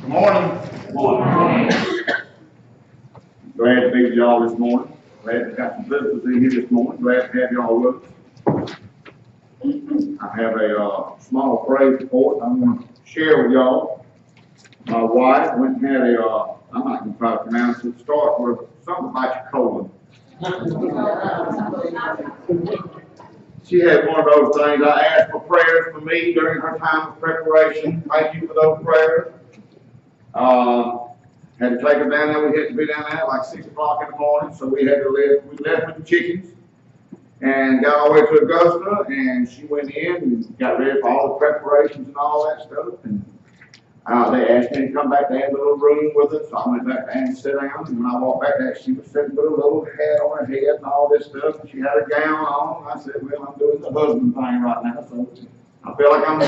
Good morning. Good morning. Glad to be with y'all this morning. Glad to have some visitors in here this morning. Glad to have y'all with us. I have a small praise report I'm going to share with y'all. My wife went and had I'm not going to try to pronounce it, start with something about your colon. She had one of those things. I asked for prayers for me during her time of preparation. Thank you for those prayers. Had to take her down there. We had to be down there at like 6 o'clock in the morning, so we had to leave. We left with the chickens and got all the way to Augusta, and she went in and got ready for all the preparations and all that stuff. And they asked me to come back there in the little room with us, so I went back there and sat down. And when I walked back there, she was sitting with a little hat on her head and all this stuff. And she had a gown on. I said, "Well, I'm doing the husband thing right now, so I feel like I'm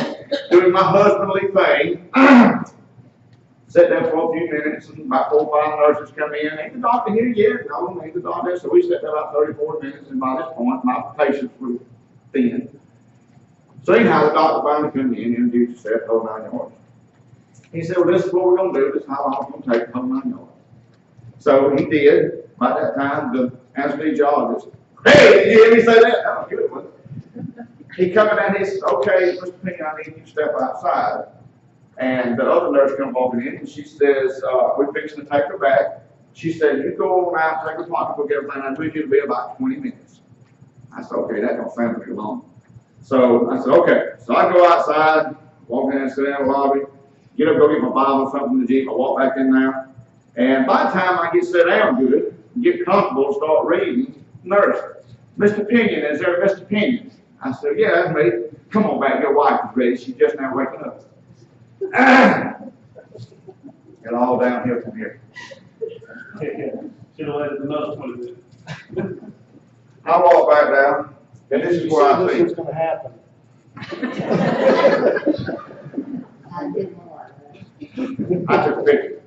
doing my husbandly thing." Sat there for a few minutes, and about 4 or 5 nurses come in. "Ain't the doctor here yet?" "No, ain't the doctor." So we sat there about 34 minutes, and by this point, my patience was thin. So anyhow, the doctor finally came in and introduced himself, whole 9 yards. He said, "Well, this is what we're going to do. This is how long it's going to take, whole 9 yards." So he did. By that time, the anesthesiologist, "Hey, did you hear me say that?" "That was good, wasn't it?" He come in and he says, "Okay, Mr. Pinion, I need you to step outside." And the other nurse comes walking in, and she says, "We're fixing to take her back." She said, "You go on out, take her pocketbook, everything. I need you to be about 20 minutes. I said, "Okay, that don't sound very long." So I said, "Okay." So I go outside, walk in and sit down in the lobby, get up, go get my Bible, something in the Jeep. I walk back in there. And by the time I get set down good, get comfortable, start reading, nurse, "Mr. Pinion, is there a Mr. Pinion?" I said, "Yeah, that's me." "Come on back, your wife is ready. She's just now waking up." Get all downhill from here. Should have waited another 20 minutes. I walk back down, and this is where I This see. was going to happen. I took a picture.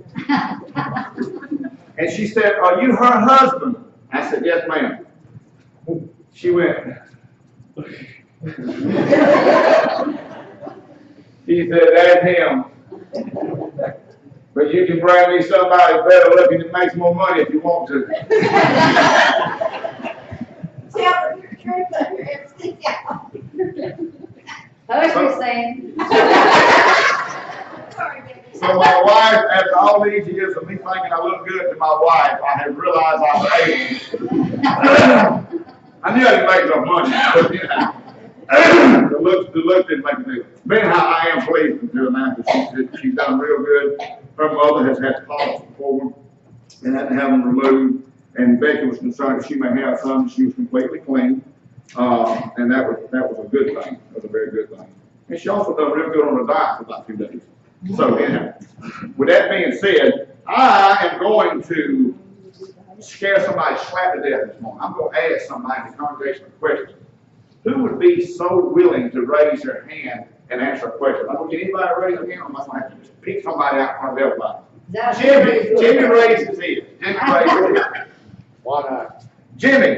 And she said, "Are you her husband?" I said, "Yes, ma'am." She went. She said, "That's him. But you can bring me somebody better looking that makes more money if you want to." Tell your truth on your MC out. Hush, you're saying. Sorry, baby. So my wife, after all these years of me thinking I look good to my wife, I have realized I failed. I knew I didn't make no money, but you know, the look didn't make a difference. But anyhow, I am pleased with her now because she's done real good. Her mother has had polyps before and had to have them removed. And Becky was concerned that she may have some. She was completely clean, and that was a good thing. That was a very good thing. And she also done real good on her diet for about 2 days. So anyhow, with that being said, I am going to scare somebody slap to death this morning. I'm going to ask somebody in the congregation a question. Who would be so willing to raise their hand and answer a question? I'm going to get anybody to raise their hand, or am I going to have to just pick somebody out in front of everybody? Jimmy raised his hand. Jimmy raised his hand. Why not? Jimmy,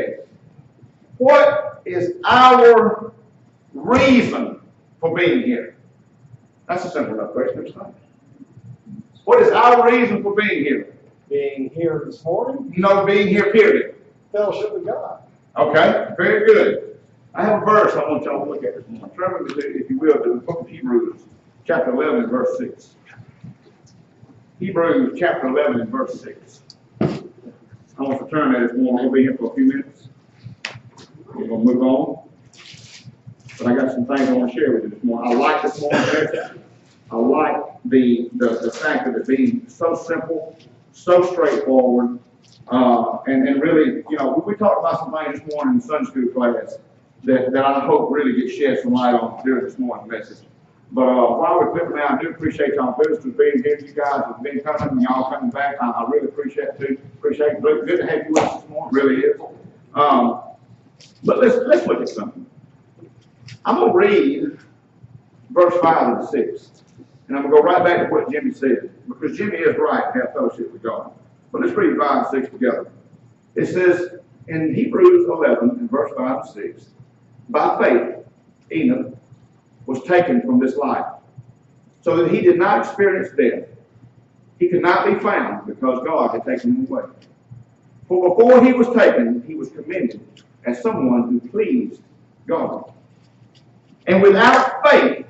what is our reason for being here? That's a simple enough question, isn't it? What is our reason for being here? Being here this morning, No, being here, period. fellowship with God. Okay, very good. I have a verse I want y'all to look at this morning. Turn with me, if you will, to the book of Hebrews, chapter 11 and verse 6. Hebrews chapter 11 and verse 6. I want to turn there this morning. We'll be here for a few minutes. We're going to move on. But I got some things I want to share with you this morning. I like this morning's message. I like the fact of it being so simple, so straightforward, and really, you know, we talked about some things this morning in Sunday school class that I hope really get shed some light on during this morning's message. But while we're flipping out, I do appreciate y'all visitors being here. You guys have been coming and y'all coming back. I really appreciate it too. Appreciate it. Good to have you with us this morning. Really is. But let's look at something. I'm going to read verse 5 and 6. And I'm going to go right back to what Jimmy said, because Jimmy is right to have fellowship with God. But let's read 5 and 6 together. It says in Hebrews 11 and verse 5 and 6, "By faith, Enoch was taken from this life, so that he did not experience death, he could not be found because God had taken him away. For before he was taken, he was commended as someone who pleased God. And without faith,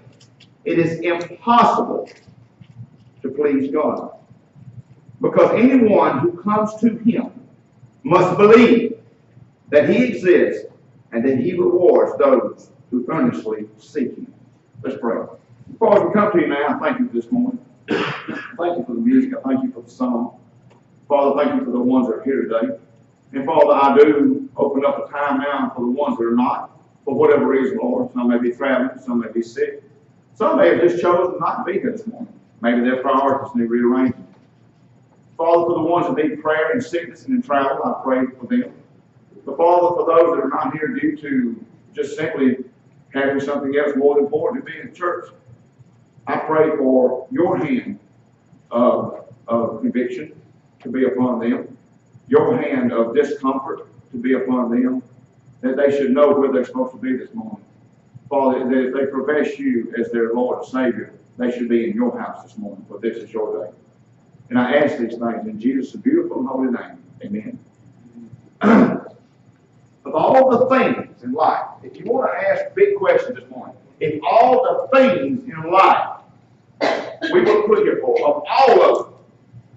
it is impossible to please God. Because anyone who comes to him must believe that he exists and that he rewards those who earnestly seek him. Let's pray. Father, we come to you now. Thank you for this morning. Thank you for the music. I thank you for the song. Father, thank you for the ones that are here today. And Father, I do open up a time now for the ones that are not, for whatever reason, Lord. Some may be traveling, some may be sick. Some may have just chosen not to be here this morning. Maybe their priorities need rearranging. Father, for the ones that need prayer in sickness and in travel, I pray for them. But Father, for those that are not here due to just simply having something else more important to be in church, I pray for your hand of conviction to be upon them, your hand of discomfort to be upon them, that they should know where they're supposed to be this morning. Father, that if they profess you as their Lord and Savior, they should be in your house this morning, for this is your day. And I ask these things in Jesus' beautiful and holy name. Amen. Of all the things in life, if you want to ask a big question this morning, if all the things in life we will put here for, of all of them,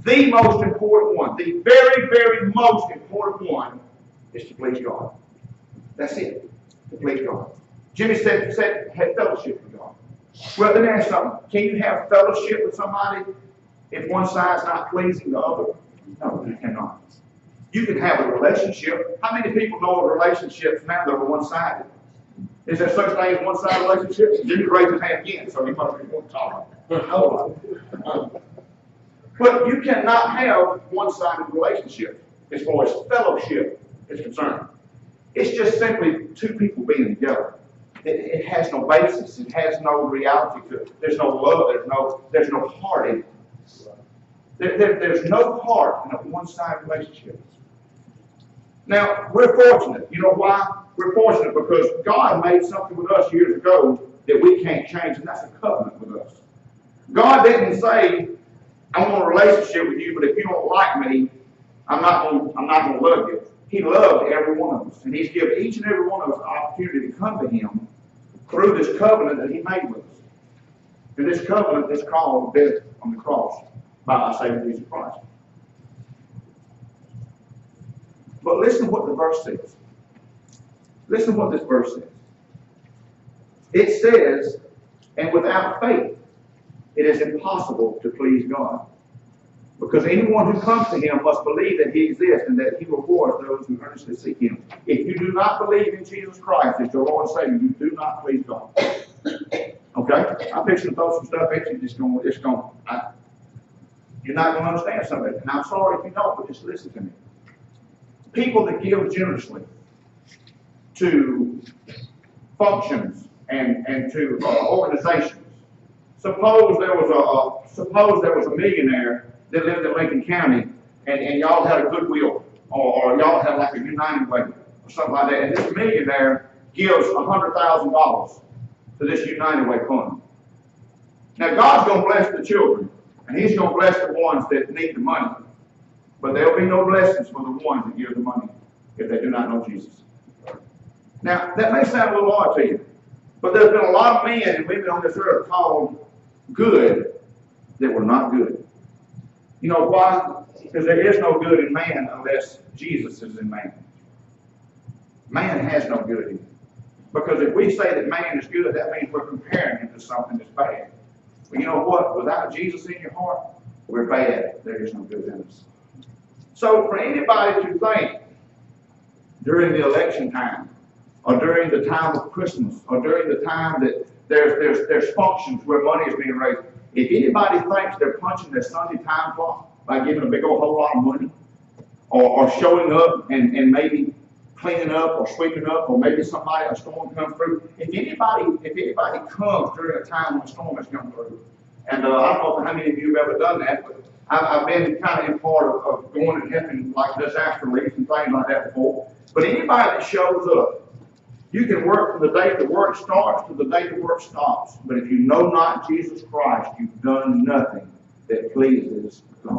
the most important one, the very, very most important one, is to please God. That's it, to please God. Jimmy said have fellowship with God. Well, let me ask you something. Can you have fellowship with somebody if one side's not pleasing the other? No, you cannot. You can have a relationship. How many people know of relationships now that are one-sided? Is there such thing as one-sided relationships? Jimmy raised his hand again, so he must be one talking. But you cannot have one-sided relationships as far as fellowship is concerned. It's just simply two people being together. It has no basis. It has no reality to it. There's no love. There's no heart in it. There's no heart in a one-sided relationship. Now, we're fortunate. You know why? We're fortunate because God made something with us years ago that we can't change, and that's a covenant with us. God didn't say, I want a relationship with you, but if you don't like me, I'm not going to love you. He loved every one of us, and He's given each and every one of us the opportunity to come to Him through this covenant that He made with us. And this covenant is called death on the cross by our Savior Jesus Christ. But listen to what the verse says. Listen to what this verse says. It says, and without faith, it is impossible to please God. Because anyone who comes to Him must believe that He exists and that He rewards those who earnestly seek Him. If you do not believe in Jesus Christ as your Lord and Savior, you do not please God. Okay? I'm fixing to throw some stuff at you. You're not going to understand some of it. And I'm sorry if you don't, but just listen to me. People that give generously to functions and to organizations. Suppose there was a millionaire that lived in Lincoln County, and y'all had a Goodwill, or y'all had like a United Way, or something like that, and this millionaire gives $100,000 to this United Way fund. Now God's going to bless the children, and He's going to bless the ones that need the money. But there will be no blessings for the ones that give the money if they do not know Jesus. Now, that may sound a little odd to you, but there's been a lot of men and women on this earth called good that were not good. You know why? Because there is no good in man unless Jesus is in man. Man has no good in him. Because if we say that man is good, that means we're comparing him to something that's bad. But you know what? Without Jesus in your heart, we're bad. There is no good in us. So for anybody to think during the election time, or during the time of Christmas, or during the time that there's functions where money is being raised, if anybody thinks they're punching their Sunday time clock by giving a big old whole lot of money, or showing up and maybe cleaning up or sweeping up, or maybe a storm comes through, if anybody comes during a time when a storm has come through, and I don't know how many of you have ever done that, but I've been kind of in part of going and helping like disaster relief and things like that before. But anybody that shows up, you can work from the day the work starts to the day the work stops. But if you know not Jesus Christ, you've done nothing that pleases God.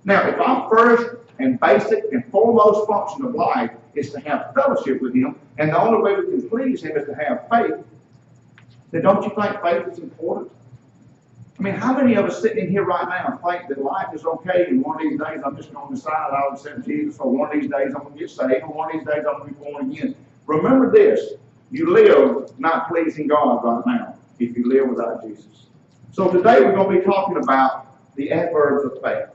Now, if our first and basic and foremost function of life is to have fellowship with Him, and the only way we can please Him is to have faith, then don't you think faith is important? I mean, how many of us sitting in here right now think that life is okay, and one of these days I'm just going to decide I'll accept Jesus, or one of these days I'm going to get saved, or one of these days I'm going to be born again? Remember this, you live not pleasing God right now if you live without Jesus. So today we're going to be talking about the adverbs of faith.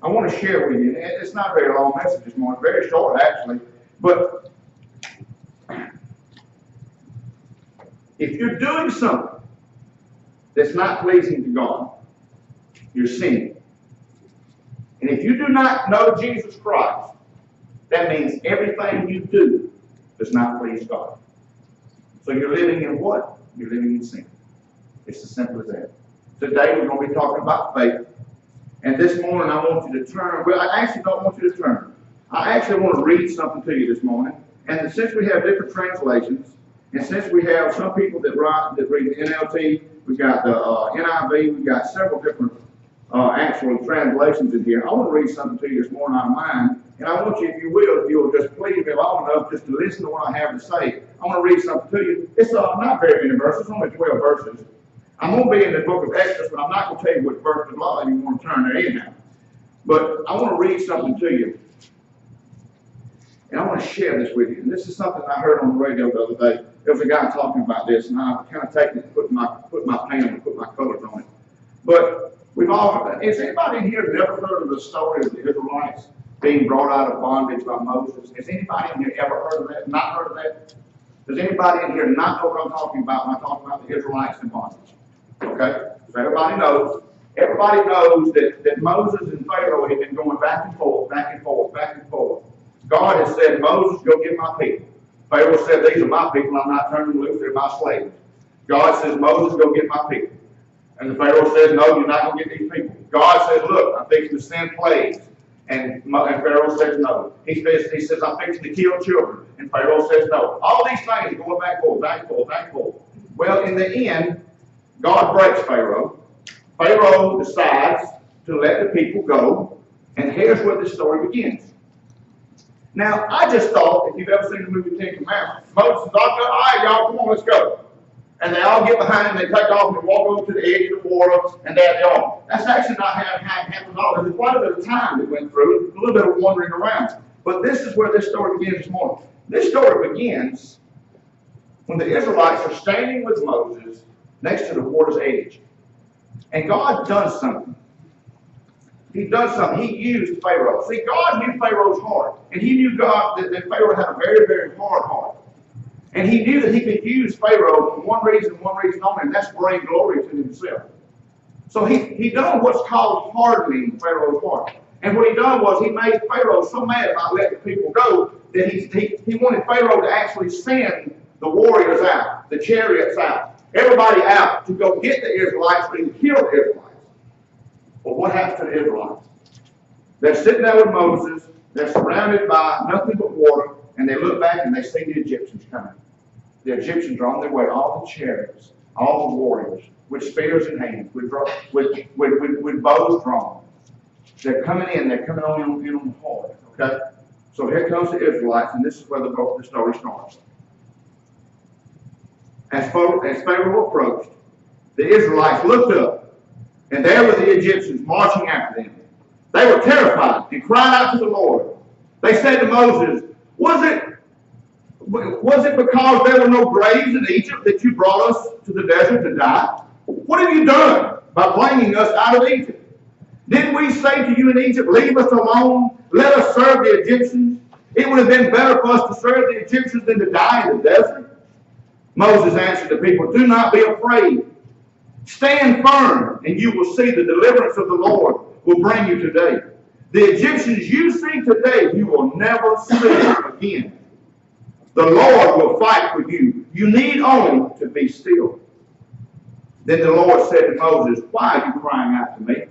I want to share with you, and it's not a very long message this morning, very short actually, but if you're doing something that's not pleasing to God, you're sinning. And if you do not know Jesus Christ, that means everything you do does not please God. So you're living in what? You're living in sin. It's as simple as that. Today we're going to be talking about faith. And this morning I want you to turn. Well, I actually don't want you to turn. I actually want to read something to you this morning. And since we have different translations, and since we have some people that read the NLT, we've got the NIV, we've got several different actual translations in here. I want to read something to you this morning out of mine. And I want you, if you will just please me long enough just to listen to what I have to say. I want to read something to you. It's not very many verses, only 12 verses. I'm going to be in the book of Exodus, but I'm not going to tell you what verse of law you want to turn there anyhow. But I want to read something to you. And I want to share this with you. And this is something I heard on the radio the other day. There was a guy talking about this, and I've kind of taken it and put my pen and put my colors on it. But we've all heard that. Has anybody in here never heard of the story of the Israelites being brought out of bondage by Moses? Has anybody in here ever heard of that? Not heard of that? Does anybody in here not know what I'm talking about when I talk about the Israelites in bondage? Okay? So everybody knows. Everybody knows that Moses and Pharaoh had been going back and forth, back and forth, back and forth. God has said, Moses, go get my people. Pharaoh said, these are my people. I'm not turning them loose. They're my slaves. God says, Moses, go get my people. And the Pharaoh says, no, you're not going to get these people. God says, look, I'm fixing to send plagues. And Pharaoh says no. He says, I'm fixing to kill children. And Pharaoh says no. All these things are going back and forth, back and forth, back and forth. Well, in the end, God breaks Pharaoh. Pharaoh decides to let the people go. And here's where the story begins. Now, I just thought, if you've ever seen the movie Ten Commandments, Moses says, all right, y'all, come on, let's go. And they all get behind him, they take off and walk over to the edge of the water, and there they are. That's actually not how it happened at all. There's quite a bit of time that went through, a little bit of wandering around. But this is where this story begins this morning. This story begins when the Israelites are standing with Moses next to the water's edge. And God does something. He does something. He used Pharaoh. See, God knew Pharaoh's heart. And he knew that Pharaoh had a very, very hard heart. And he knew that he could use Pharaoh for one reason only, and that's bring glory to himself. So he done what's called hardening Pharaoh's heart. And what he done was he made Pharaoh so mad about letting people go that he wanted Pharaoh to actually send the warriors out, the chariots out, everybody out to go get the Israelites and kill the Israelites. Well, what happens to the Israelites? They're sitting there with Moses. They're surrounded by nothing but water, and they look back and they see the Egyptians coming. The Egyptians are on their way, all the chariots, all the warriors, with spears in hand, with bows drawn. They're coming in, they're coming on the horde, okay? So here comes the Israelites, and this is where the story starts. As Pharaoh approached, the Israelites looked up, and there were the Egyptians marching after them. They were terrified and cried out to the Lord. They said to Moses, Was it because there were no graves in Egypt that you brought us to the desert to die? What have you done by bringing us out of Egypt? Didn't we say to you in Egypt, leave us alone, let us serve the Egyptians? It would have been better for us to serve the Egyptians than to die in the desert. Moses answered the people, do not be afraid. Stand firm, and you will see the deliverance of the Lord will bring you today. The Egyptians you see today, you will never see again. The Lord will fight for you. You need only to be still. Then the Lord said to Moses, why are you crying out to me?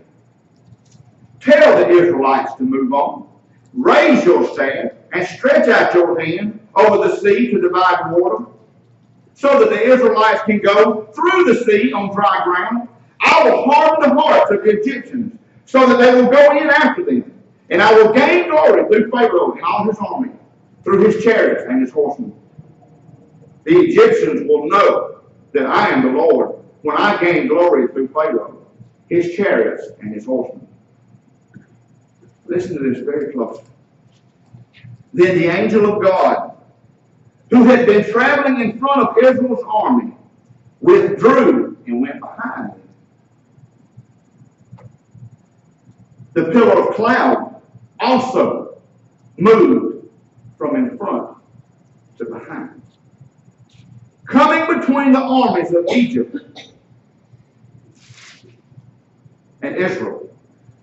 Tell the Israelites to move on. Raise your staff and stretch out your hand over the sea to divide water, so that the Israelites can go through the sea on dry ground. I will harden the hearts of the Egyptians, so that they will go in after them. And I will gain glory through Pharaoh and all his army, through his chariots and his horsemen. The Egyptians will know that I am the Lord when I gain glory through Pharaoh, his chariots and his horsemen. Listen to this very closely. Then the angel of God, who had been traveling in front of Israel's army, withdrew and went behind them. The pillar of cloud also moved from in front to behind, coming between the armies of Egypt and Israel.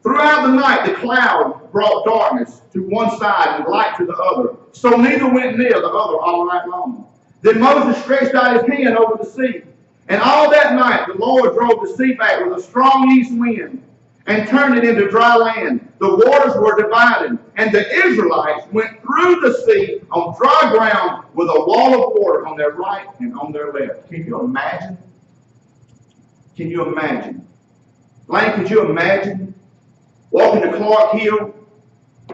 Throughout the night, the cloud brought darkness to one side and light to the other, so neither went near the other all night long. Then Moses stretched out his hand over the sea, and all that night the Lord drove the sea back with a strong east wind and turned it into dry land. The waters were divided, and the Israelites went through the sea on dry ground with a wall of water on their right and on their left. Can you imagine? Can you imagine? Lane, could you imagine walking to Clark Hill,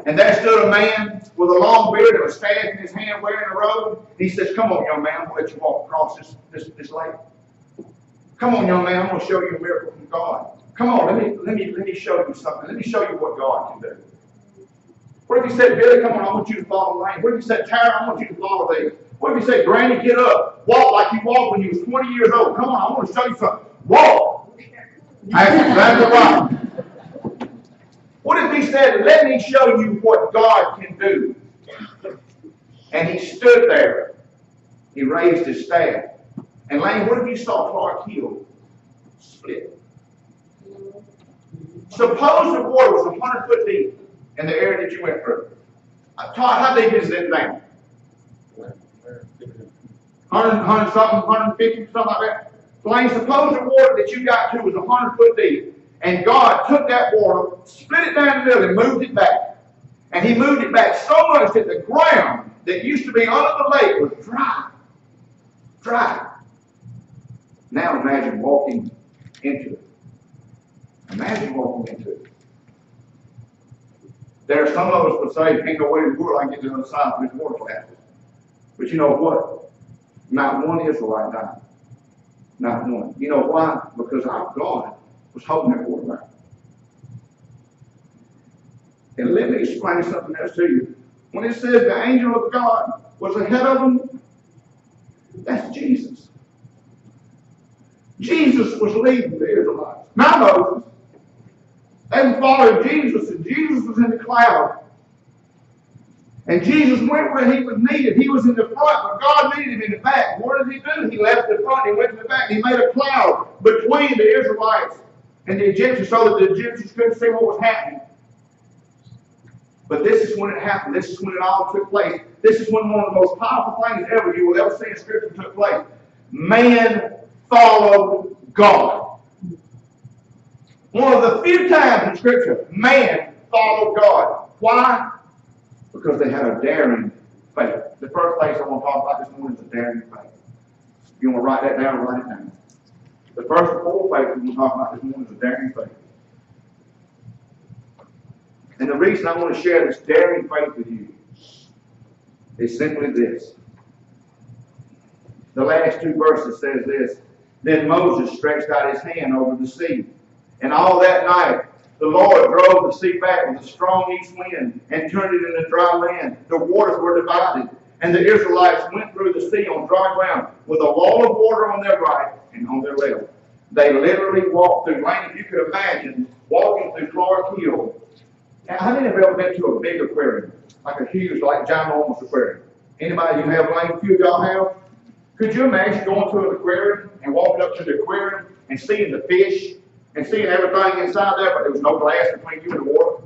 and there stood a man with a long beard and a staff in his hand wearing a robe? He says, "Come on, young man, I'm going to let you walk across this lake. Come on, young man, I'm going to show you a miracle from God. Come on, let me show you something. Let me show you what God can do." What if he said, "Billy, come on, I want you to follow Lane"? What if he said, "Tara, I want you to follow these"? What if he said, "Granny, get up, walk like you walked when you was 20 years old. Come on, I want to show you something. Walk." That's exactly right. What if he said, "Let me show you what God can do"? And he stood there. He raised his staff. And Lane, what if you saw Clark Hill split? Suppose the water was 100 foot deep in the area that you went through. Todd, how deep is it down? 100 something, 150, something like that. Lane, suppose the water that you got to was 100 foot deep. And God took that water, split it down the middle, and moved it back. And he moved it back so much that the ground that used to be under the lake was dry. Dry. Now imagine walking into it. Imagine walking into it. There are some of us would say, "Ain't no way in the world I can get to the other side of this water collapse." But you know what? Not one Israelite died. Not one. You know why? Because our God was holding that water back. And let me explain something else to you. When it says the angel of God was ahead of them, that's Jesus. Jesus was leading the Israelites, not Moses. They were following Jesus, and Jesus was in the cloud. And Jesus went where he was needed. He was in the front, but God needed him in the back. What did he do? He left the front, he went to the back. He made a cloud between the Israelites and the Egyptians so that the Egyptians couldn't see what was happening. But this is when it happened. This is when it all took place. This is when one of the most powerful things ever you will ever see in Scripture took place. Man followed God. One of the few times in Scripture, man followed God. Why? Because they had a daring faith. The first place I want to talk about this morning is a daring faith. If you want to write that down, write it down. The first of all faith we want to talk about this morning is a daring faith. And the reason I want to share this daring faith with you is simply this. The last two verses says this: "Then Moses stretched out his hand over the sea, and all that night the Lord drove the sea back with a strong east wind and turned it into dry land. The waters were divided, and the Israelites went through the sea on dry ground with a wall of water on their right and on their left." They literally walked through. Lane, if you could imagine walking through Clark Hill. Now, how many have ever been to a big aquarium? Like a huge, like ginormous aquarium? Anybody you have, Lane? A few of y'all have? Could you imagine going to an aquarium and walking up to the aquarium and seeing the fish and seeing everything inside there, but there was no glass between you and the water?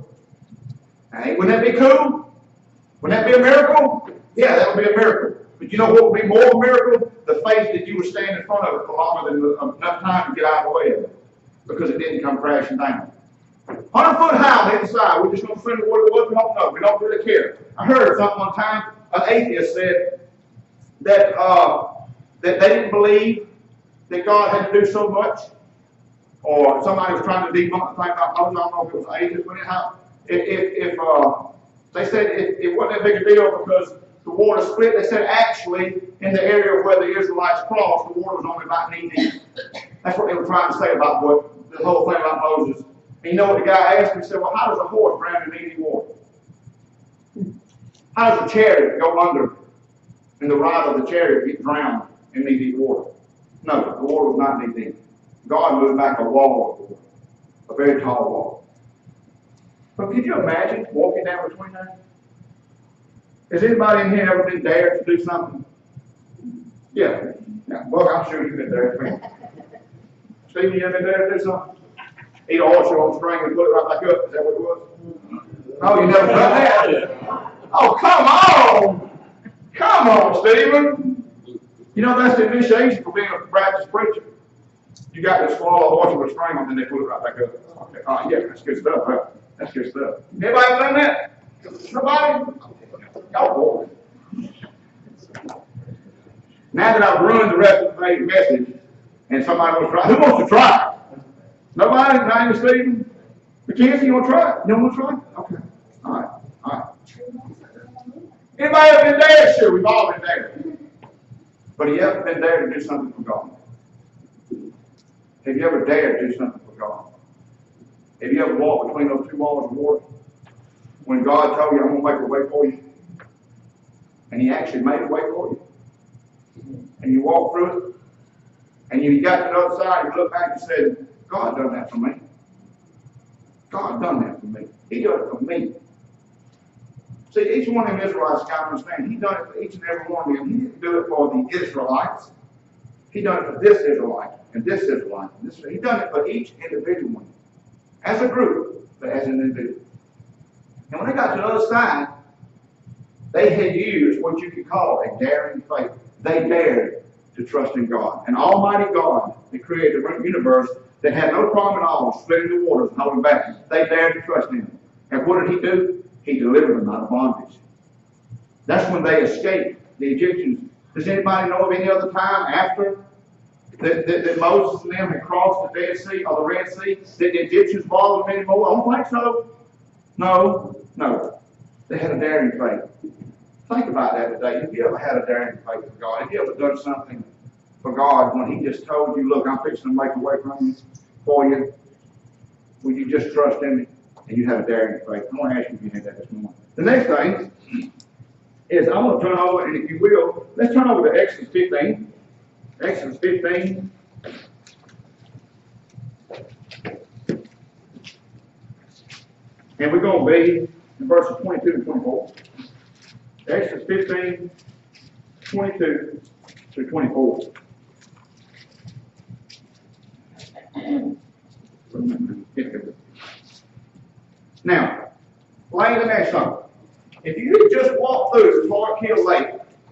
Hey, wouldn't that be cool? Wouldn't that be a miracle? Yeah, that would be a miracle. But you know what would be more of a miracle? The faith that you would stand in front of it for longer than enough time to get out of the way of it, because it didn't come crashing down. 100 foot high on the inside. We're just going to swim the water. What we don't know. We don't really care. I heard something one time. An atheist said that they didn't believe that God had to do so much. or somebody was trying to debunk the thing about Moses. I don't know if it was ages, but anyhow, if they said it wasn't that big a deal because the water split. They said actually in the area where the Israelites crossed, the water was only about knee deep. That's what they were trying to say about what the whole thing about Moses. And you know what the guy asked me? He said, well, how does a horse drown in knee deep water? How does a chariot go under and the ride of the chariot get drowned in knee deep water? No, the water was not knee deep. God moved back a wall of water, a very tall wall. But could you imagine walking down between there? Has anybody in here ever been dared to do something? Yeah. Well, I'm sure you've been there. Stephen, you ever been dared to do something? Eat a horse on string and put it right back up. Is that what it was? No, you never done that? Oh, come on! Come on, Stephen! You know, that's the initiation for being a Baptist preacher. You got to swallow a horse with a string on, then they put it right back up. Okay. Oh, yeah, that's good stuff, huh? That's good stuff. Anybody ever done that? Nobody? Oh, boy. Now that I've ruined the rest of the message, and somebody wants to try, who wants to try? Nobody? Not even Stephen? Mackenzie, you want to try it? You don't want to try it? Okay. All right. All right. Anybody ever been there? Sure, we've all been there. But have you ever been there to do something for God? Have you ever dared to do something for God? Have you ever walked between those two walls of water? When God told you, I'm going to make a way for you. And He actually made a way for you. And you walked through it. And you got to the other side, you looked back and said, God done that for me. God done that for me. He done it for me. See, each one of them Israelites got to understand, He done it for each and every one of them. He didn't do it for the Israelites. He done it for this Israelite and this Israelite. And this. He done it for each individual one. As a group, but as an individual. And when they got to the other side, they had used what you could call a daring faith. They dared to trust in God. An almighty God that created the universe that had no problem at all splitting the waters and holding back. They dared to trust in Him. And what did He do? He delivered them out of bondage. That's when they escaped the Egyptians. Does anybody know of any other time after that Moses and them had crossed the Dead Sea or the Red Sea? Did the Egyptians bother them anymore? I don't think so. No. They had a daring faith. Think about that today. Have you ever had a daring faith for God? Have you ever done something for God when He just told you, look, I'm fixing to make a way for you? Will you just trust in me? And you have a daring faith. I want to ask you if you had that this morning. The next thing is I want to turn over, and if you will, let's turn over to Exodus 15. Exodus 15. And we're going to be in verses 22 and 24. Exodus 15, 22 through 24. Now, let me ask something. If you had just walked through the Clark Hill Lake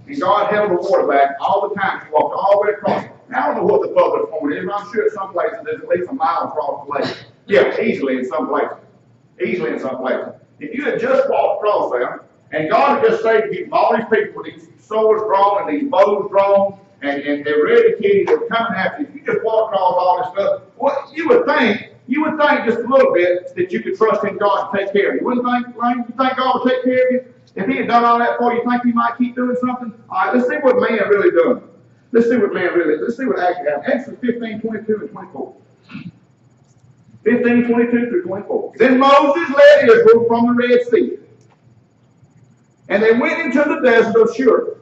and God held the water back all the time, you walked all the way across. Now, I don't know what the public point is, but I'm sure in some places there's at least a mile across the lake. Yeah, easily in some places. Easily in some places. If you had just walked across there, and God had just saved you from all these people with these swords drawn and these bows drawn, and they're ready to kill you, they're coming after you. If you just walk across all this stuff, well, you would think just a little bit that you could trust in God to take care of you. Wouldn't you think, Lane? You think God would take care of you? If He had done all that for you, you think He might keep doing something? All right, let's see what man really done. Let's see what actually happened. Exodus 15, 22 and 24. 15, 22 through 24. Then Moses led Israel from the Red Sea. And they went into the desert of Shur.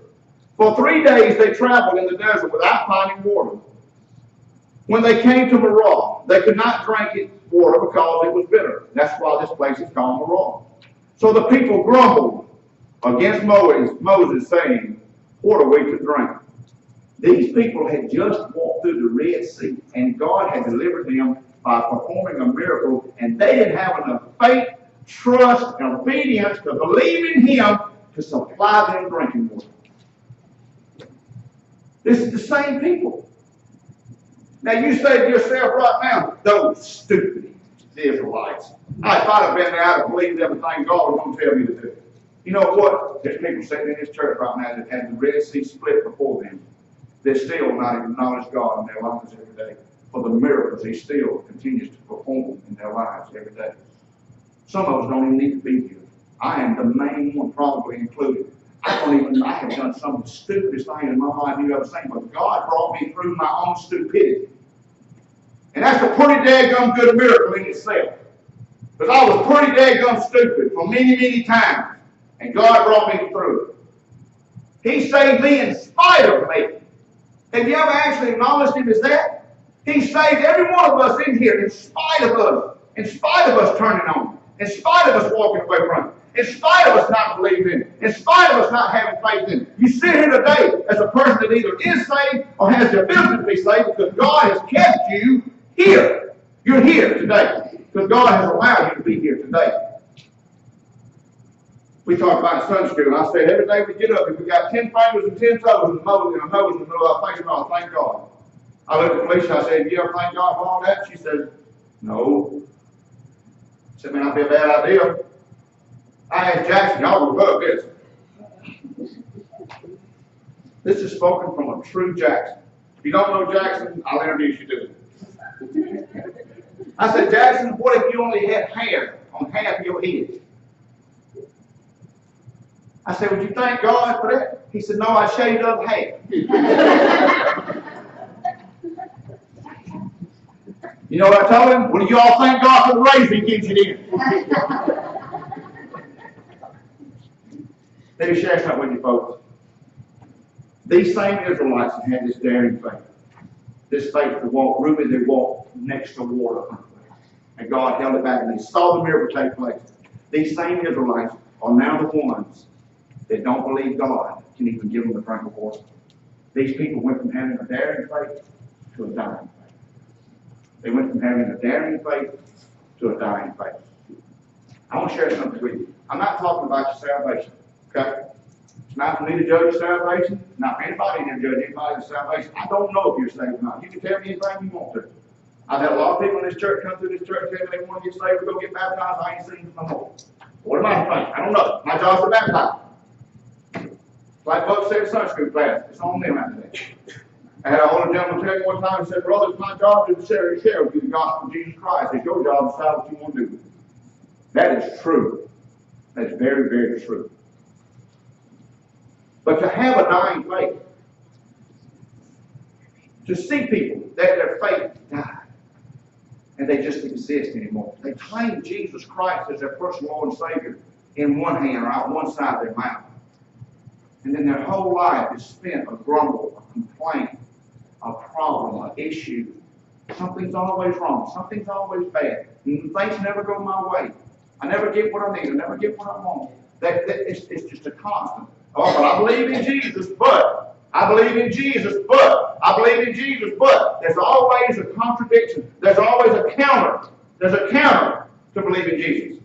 For 3 days they traveled in the desert without finding water. When they came to Marah, they could not drink its water because it was bitter. That's why this place is called Marah. So the people grumbled against Moses, saying, what are we to drink? These people had just walked through the Red Sea, and God had delivered them by performing a miracle, and they didn't have enough faith, trust, and obedience to believe in Him to supply them drinking water. This is the same people. Now you say to yourself right now, those stupid Israelites. If I'd have been there, I'd have believed everything God was going to tell me to do. You know what? There's people sitting in this church right now that had the Red Sea split before them. They still not acknowledge God in their lives every day. for the miracles He still continues to perform in their lives every day. Some of us don't even need to be here. I am the main one, probably included. I have done some of the stupidest things in my life you've ever seen, but God brought me through my own stupidity. And that's a pretty daggum good miracle in itself. Because I was pretty daggum stupid for many, many times. And God brought me through it. He saved me in spite of me. Have you ever actually acknowledged Him as that? He saved every one of us in here in spite of us turning on Him, in spite of us walking away from Him, in spite of us not believing in Him, in spite of us not having faith in Him. You sit here today as a person that either is saved or has the ability to be saved because God has kept you here. You're here today because God has allowed you to be here today. We talked about in Sunday school, and I said every day we get up, if we got 10 fingers and 10 toes and a nose in the middle of our face, we ought to thank God. I looked at Felicia, I said, you ever thank God for all that? She said, no. I said, man, that'd be a bad idea. I asked Jackson, y'all will love this. This is spoken from a true Jackson. If you don't know Jackson, I'll introduce you to him. I said, Jackson, what if you only had hair on half your head? I said, would you thank God for that? He said, no, I shaved up half. You know what I told him? Well, you all thank God for the raise He gives you then. Let me share something with you folks. These same Israelites had this daring faith. This faith to walk, Ruby, they walked next to water. And God held it back and they saw the miracle take place. These same Israelites are now the ones that don't believe God can even give them the drink of water. These people went from having a daring faith to a dying faith. They went from having a daring faith to a dying faith. I want to share something with you. I'm not talking about your salvation, okay? It's not for me to judge your salvation. It's not for anybody to judge anybody's salvation. I don't know if you're saved or not. You can tell me anything you want to. I've had a lot of people in this church come through this church and they want to get saved or go get baptized. I ain't seen them no more. What am I to think? I don't know. My job's to baptize. Like Buck said in Sunday school class, it's on them after that. I had an older gentleman tell me one time, he said, brother, it's my job to share with you the gospel of Jesus Christ. It's your job to decide what you want to do. That is true. That's very, very true. But to have a dying faith, to see people that their faith died, and they just exist anymore. They claim Jesus Christ as their personal Lord and Savior in one hand or out one side of their mouth. And then their whole life is spent a grumble, a complaint, a problem, an issue. Something's always wrong. Something's always bad. And things never go my way. I never get what I need. I never get what I want. It's just a constant. Oh, but I believe in Jesus, but. I believe in Jesus, but. I believe in Jesus, but. There's always a contradiction. There's always a counter. There's a counter to believe in Jesus.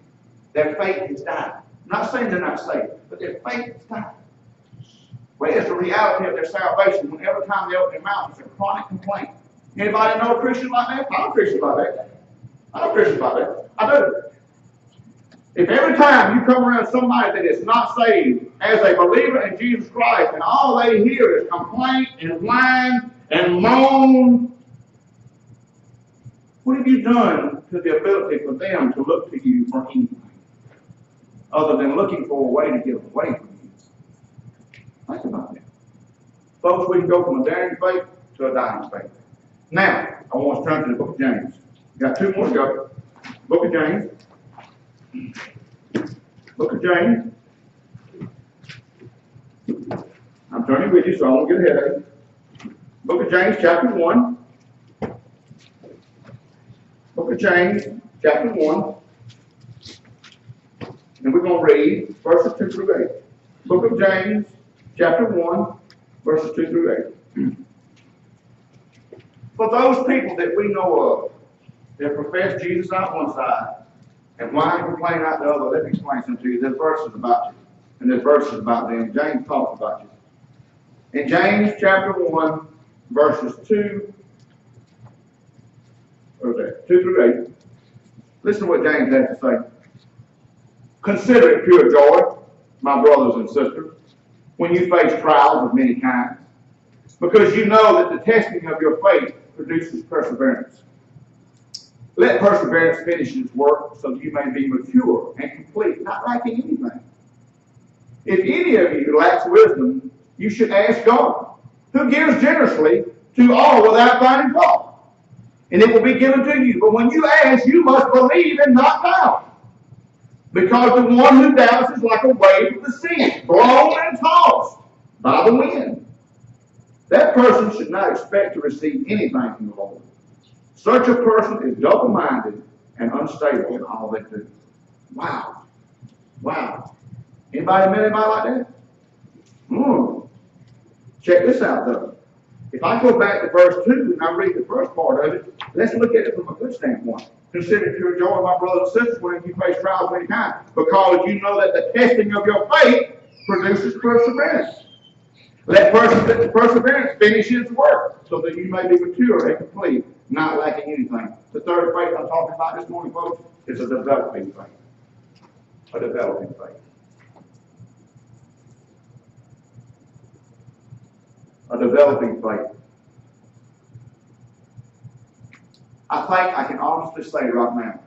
Their faith has died. I'm not saying they're not saved, but their faith has died. Where's the reality of their salvation when every time they open their mouth it's a chronic complaint? Anybody know a Christian like that? I know a Christian like that. I know a Christian like that. I do. If every time you come around somebody that is not saved as a believer in Jesus Christ and all they hear is complaint and whine and moan, what have you done to the ability for them to look to you for anything other than looking for a way to get away from you? Think about that. Folks, we can go from a daring faith to a dying faith. Now, I want to turn to the book of James. We've got two more to go. Book of James. Book of James. I'm turning with you, so I won't get ahead of you. Book of James, chapter 1. Book of James, chapter 1. And we're going to read verses 2 through 8. Book of James, chapter 1, verses 2 through 8. For those people that we know of that profess Jesus out one side and whine and complain out the other, let me explain something to you. There's verses about you, and there's verses about them. James talks about you. In James chapter 1, verses 2 through 8, listen to what James has to say. Consider it pure joy, my brothers and sisters, when you face trials of many kinds, because you know that the testing of your faith produces perseverance. Let perseverance finish its work so that you may be mature and complete, not lacking anything. If any of you lacks wisdom, you should ask God, who gives generously to all without finding fault, and it will be given to you. But when you ask, you must believe and not doubt. Because the one who doubts is like a wave of the sea, blown and tossed by the wind. That person should not expect to receive anything from the Lord. Such a person is double-minded and unstable in all they do. Wow. Wow. Anybody met anybody like that? Check this out, though. If I go back to verse 2 and I read the first part of it, let's look at it from a good standpoint. Consider it your joy, my brothers and sisters, when you face trials of any kind, because you know that the testing of your faith produces perseverance. Let perseverance finish its work, so that you may be mature and complete, not lacking anything. The third faith I'm talking about this morning, folks, is a developing faith. A developing faith. A developing faith. I think I can honestly say right now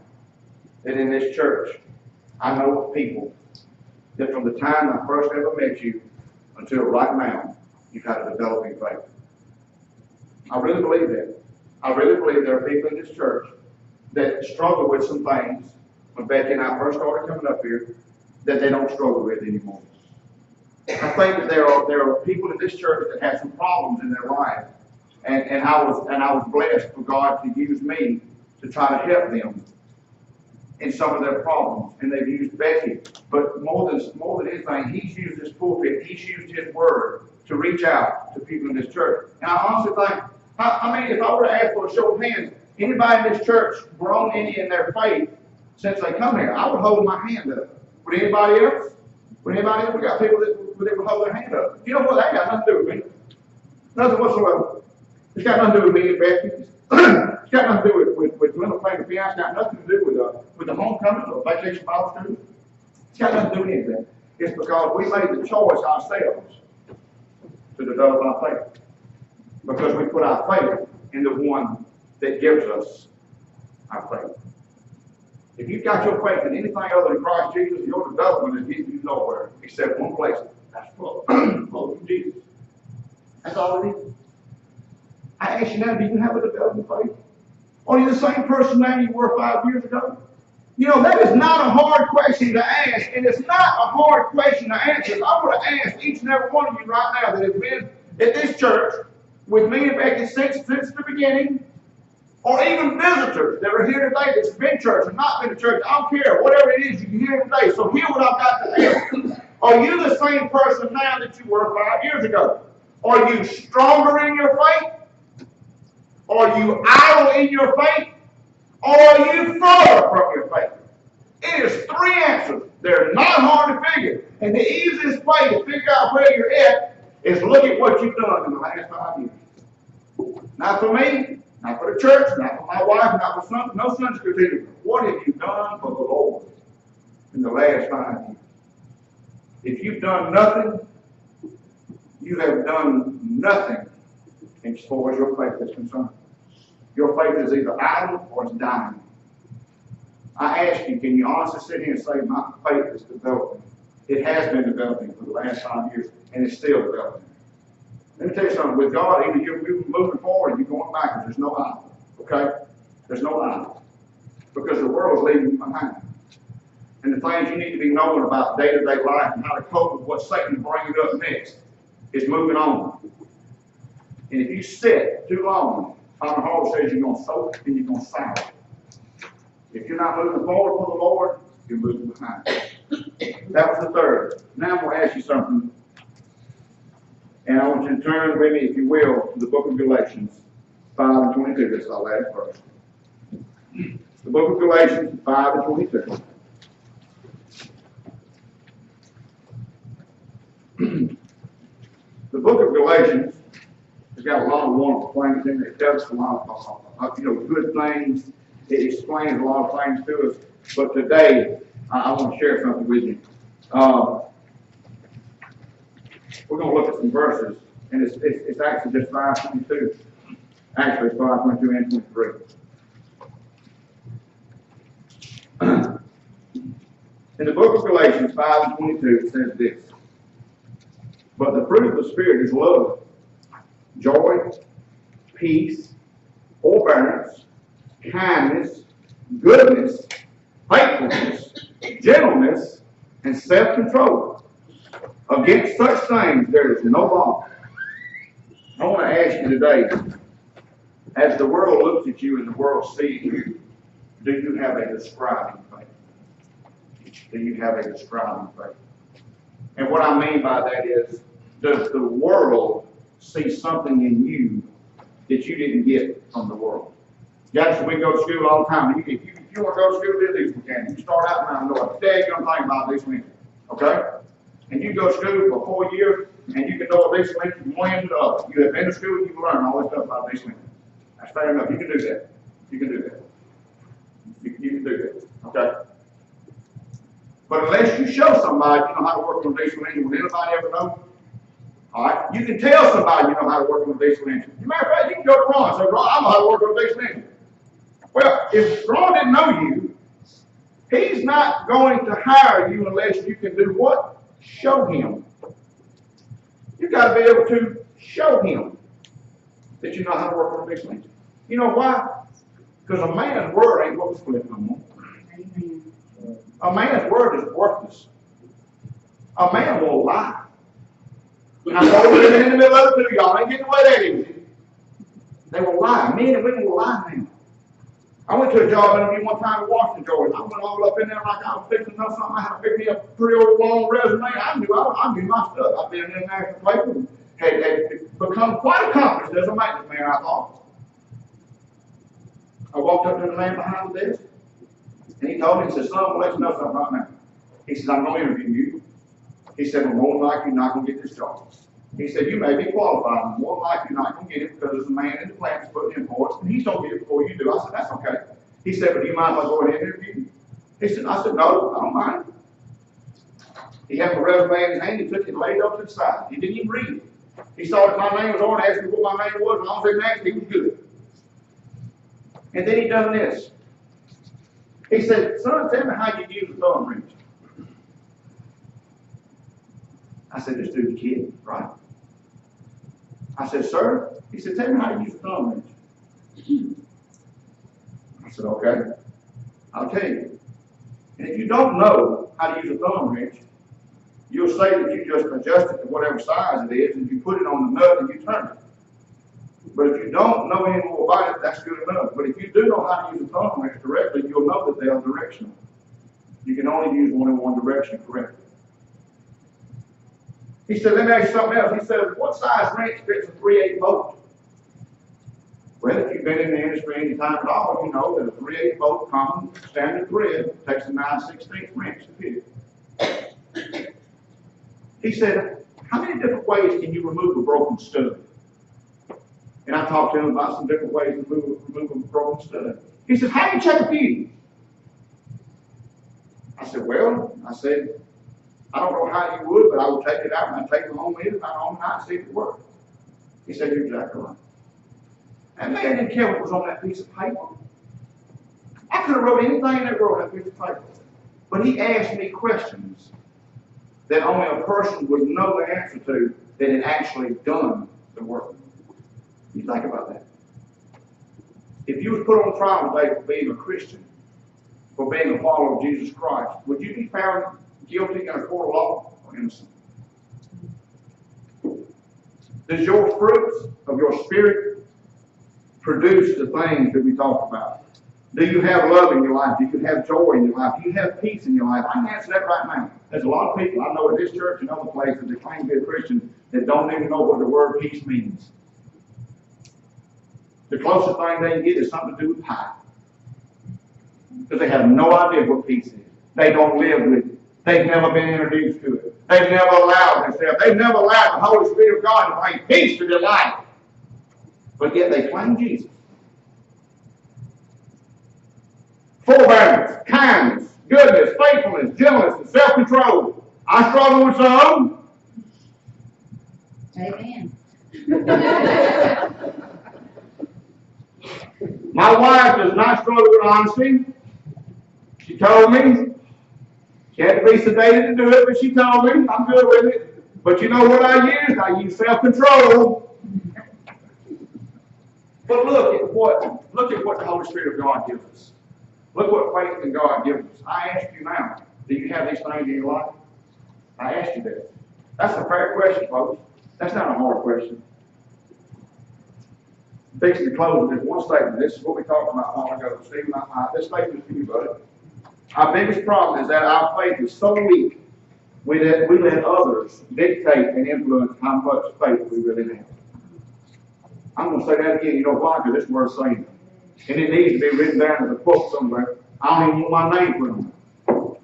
that in this church, I know of people that from the time I first ever met you until right now, you've had a developing faith. I really believe that. I really believe there are people in this church that struggle with some things when Becky and I first started coming up here that they don't struggle with anymore. I think that there are people in this church that have some problems in their life, and I was blessed for God to use me to try to help them in some of their problems, and they've used Becky. But more than anything, he's used his pulpit, he's used his word to reach out to people in this church. And I honestly think, I mean, if I were to ask for a show of hands, anybody in this church grown any in their faith since they come here, I would hold my hand up. Would anybody else? Would anybody else? We got people that would hold their hand up. You know what? That got nothing to do with me. Nothing whatsoever. It's got nothing to do with me and Becky. It's got nothing to do with Little Plain of Pinion. It's got nothing to do with the homecoming or vacation Bible school. It's got nothing to do with anything. It's because we made the choice ourselves to develop our faith. Because we put our faith in the one that gives us our faith. If you've got your faith in anything other than Christ Jesus, your development is getting you nowhere except one place. That's from Jesus. That's all it is. I ask you now, do you have a developing faith? Are you the same person now you were 5 years ago? You know, that is not a hard question to ask, and it's not a hard question to answer. If I were to ask each and every one of you right now that have been at this church with me and Becky since the beginning, or even visitors that are here today that's been church or not been to church, I don't care, whatever it is you hear today. So hear what I've got to ask. Are you the same person now that you were 5 years ago? Are you stronger in your faith? Are you idle in your faith? Or are you further from your faith? It is three answers. They're not hard to figure. And the easiest way to figure out where you're at is look at what you've done in the last 5 years. Not for me, not for the church, not for my wife, not for no Sunday school teacher. What have you done for the Lord in the last 5 years? If you've done nothing, you have done nothing as far as your faith is concerned. Your faith is either idle or it's dying. I ask you, can you honestly sit here and say, my faith is developing? It has been developing for the last 5 years, and it's still developing. Let me tell you something. With God, either you're moving forward or you're going backwards. There's no idle. Okay? There's no idle. Because the world's leaving you behind. And the things you need to be knowing about day-to-day life and how to cope with what Satan is bringing up next is moving on. And if you sit too long, Tom Hall says you're going to soak and you're going to sour. If you're not moving forward for the Lord, you're moving behind. That was the third. Now I'm going to ask you something. And I want you to turn with me, if you will, to the book of Galatians 5 and 22. That's our last verse. The book of Galatians 5 and 22. The book of Galatians has got a lot of wonderful things in it. It tells us a lot of good things. It explains a lot of things to us. But today, I want to share something with you. We're going to look at some verses, and it's actually just 5:22. Actually, it's 5:22 and 23. In the book of Galatians 5:22, it says this: but the fruit of the Spirit is love, joy, peace, forbearance, kindness, goodness, faithfulness, gentleness, and self-control. Against such things there is no law. I want to ask you today, as the world looks at you and the world sees you, do you have a describing faith? Do you have a describing faith? And what I mean by that is, does the world see something in you that you didn't get from the world? Yes, we go to school all the time. If you want to go to school, do these we can. You start out and know what day you're going to think about this week. Okay? And you go to school for 4 years, and you can know a this week from one end to the other. You have been to school, you can learn all this stuff about this week. That's fair enough. You can do that. You can do that. You can do that. Okay? But unless you show somebody you know how to work on a diesel engine, will anybody ever know? All right? You can tell somebody you know how to work on a diesel engine. As a matter of fact, you can go to Ron and say, Ron, I know how to work on a diesel engine. Well, if Ron didn't know you, he's not going to hire you unless you can do what? Show him. You've got to be able to show him that you know how to work on a diesel engine. You know why? Because a man's word ain't worth split no more. Amen. A man's word is worthless. A man will lie. And I'm always in the middle of the two, y'all ain't getting away that easy. They will lie. Men and women will lie now. I went to a job interview one time in Washington, Georgia. I went all up in there like I was fixing to know something. I had to pick me up a pretty old long resume. I knew my stuff. I've been in the national paper and had become quite accomplished as a maintenance man, I thought. I walked up to the man behind the desk, and he told me, he said, son, I'll let you know something right now. He said, I'm going to interview you. He said, well, more than likely you're not going to get this job. He said, you may be qualified, but more than likely you're not going to get it because there's a man in the plant that's putting in for it, and he's going to get it before you do. I said, that's okay. He said, but do you mind if I go ahead and interview you? He said, I said, no, I don't mind. He had my resume in his hand, he took it and laid it up to the side. He didn't even read it. He saw that my name was on it, asked me what my name was, and all I said next, he was good. And then he done this. He said, son, tell me how you use a thumb wrench. I said, this dude's kidding, right? I said, sir? He said, tell me how to use a thumb wrench. I said, okay, I'll tell you. And if you don't know how to use a thumb wrench, you'll say that you just adjust it to whatever size it is, and you put it on the nut and you turn it. But if you don't know any more about it, that's good enough. But if you do know how to use a thumb wrench correctly, you'll know that they are directional. You can only use one in one direction correctly. He said, let me ask you something else. He said, what size wrench fits a 3/8 bolt? Well, if you've been in the industry any time at all, you know that a 3/8 bolt common standard thread takes a 9/16 wrench to fit it. He said, how many different ways can you remove a broken stud? And I talked to him about some different ways to remove a broken stud. He said, how do you check a fuse? I said, well, I don't know how you would, but I would take it out and I'd take it home with it about all night and see if it worked. He said, you're exactly right. That man didn't care what was on that piece of paper. I could have wrote anything that wrote on that piece of paper. But he asked me questions that only a person would know the answer to that had actually done the work. You think about that. If you was put on trial today for being a Christian, for being a follower of Jesus Christ, would you be found guilty in a court of law or innocent? Does your fruits of your spirit produce the things that we talk about? Do you have love in your life? Do you have joy in your life? Do you have peace in your life? I can answer that right now. There's a lot of people I know at this church and other places that claim to be a Christian that don't even know what the word peace means. The closest thing they can get is something to do with pie. Because they have no idea what peace is. They don't live with it. They've never been introduced to it. They've never allowed themselves. They've never allowed the Holy Spirit of God to bring peace to their life. But yet they claim Jesus. Forbearance, kindness, goodness, faithfulness, gentleness, and self-control. I struggle with some. Amen. My wife does not struggle with honesty. She told me. She had to be sedated to do it, but she told me, I'm good with it. But you know what I used? I used self-control. But look at what the Holy Spirit of God gives us. Look what faith in God gives us. I ask you now, do you have these things in your life? I asked you that. That's a fair question, folks. That's not a hard question. Fixing to close with this one statement. This is what we talked about a while ago. Stephen, this statement is for you, buddy. Our biggest problem is that our faith is so weak, we let others dictate and influence how much faith we really have. I'm going to say that again. You know why? Because it's worth saying. And it needs to be written down as a quote somewhere. I don't even want my name put on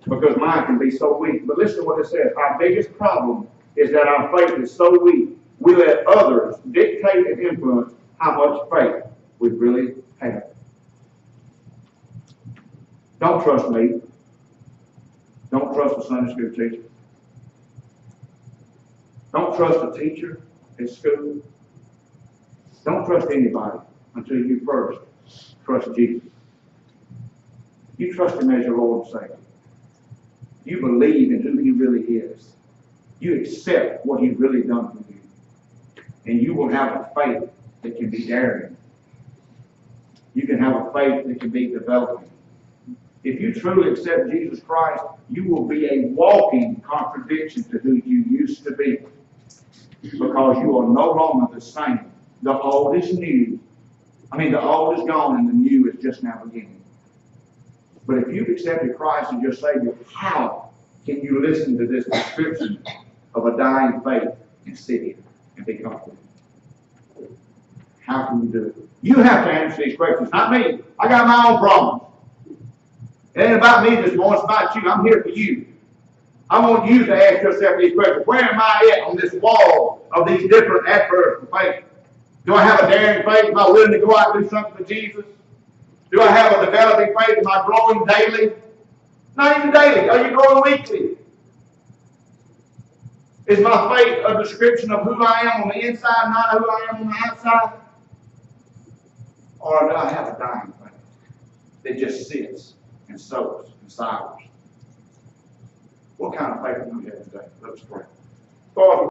it, because mine can be so weak. But listen to what it says. Our biggest problem is that our faith is so weak, we let others dictate and influence how much faith we really have. Don't trust me. Don't trust a Sunday school teacher. Don't trust a teacher at school. Don't trust anybody until you first trust Jesus. You trust Him as your Lord and Savior. You believe in who He really is. You accept what He's really done for you. And you will have a faith that can be daring. You can have a faith that can be developing. If you truly accept Jesus Christ, you will be a walking contradiction to who you used to be. Because you are no longer the same. The old is new. The old is gone and the new is just now beginning. But if you've accepted Christ as your Savior, how can you listen to this description of a dying faith and sit here and be comfortable? How can you do it? You have to answer these questions, not me. I got my own problems. It ain't about me this morning, it's about you. I'm here for you. I want you to ask yourself these questions. Where am I at on this wall of these different adverbs of faith? Do I have a daring faith? Am I willing to go out and do something for Jesus? Do I have a developing faith? Am I growing daily? Not even daily. Are you growing weekly? Is my faith a description of who I am on the inside, not who I am on the outside? Or do I have a dying faith that just sits and soaks and sours? What kind of faith do we have today? Let's pray. Father,